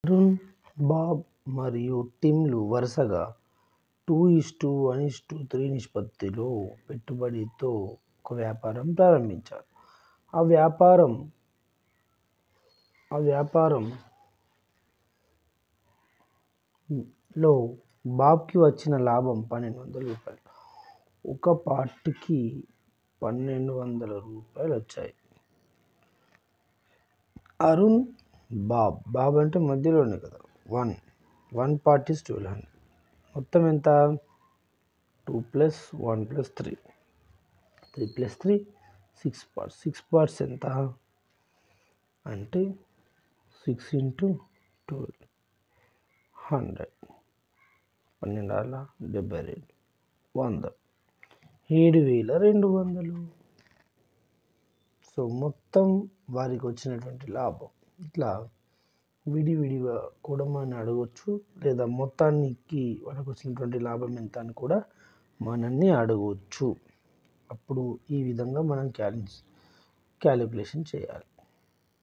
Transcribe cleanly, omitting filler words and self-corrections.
Arun, Bob మరియు టిమ్లు వరుసగా 2:1:3 నిష్పత్తిలో పెట్టుబడితో ఒక వ్యాపారం ప్రారంభించారు. ఆ వ్యాపారంలో బాబ్కి వచ్చిన లాభం రూ. 1,200. ఒక పార్టీకి రూ. 1,200 వచ్చాయి. అరుణ్, బాబ్ అంటే మధ్యలోనే కదా, 1 పార్ట్ ఈజ్ 1,200. మొత్తం ఎంత? 2 + 1 + 3, 3 + 3 6 పార్ట్స్. 6 పార్ట్స్ ఎంత అంటే 6 × 12 100. 12×72 100. 7,200. సో మొత్తం వారికి వచ్చినటువంటి లాభం. ఇట్లా విడివిడిగా కూడా మనం అడగవచ్చు, లేదా మొత్తానికి వాళ్ళకు వచ్చినటువంటి లాభం ఎంత అని కూడా మనల్ని అడగవచ్చు. అప్పుడు ఈ విధంగా మనం క్యాలిక్యులేషన్ చేయాలి.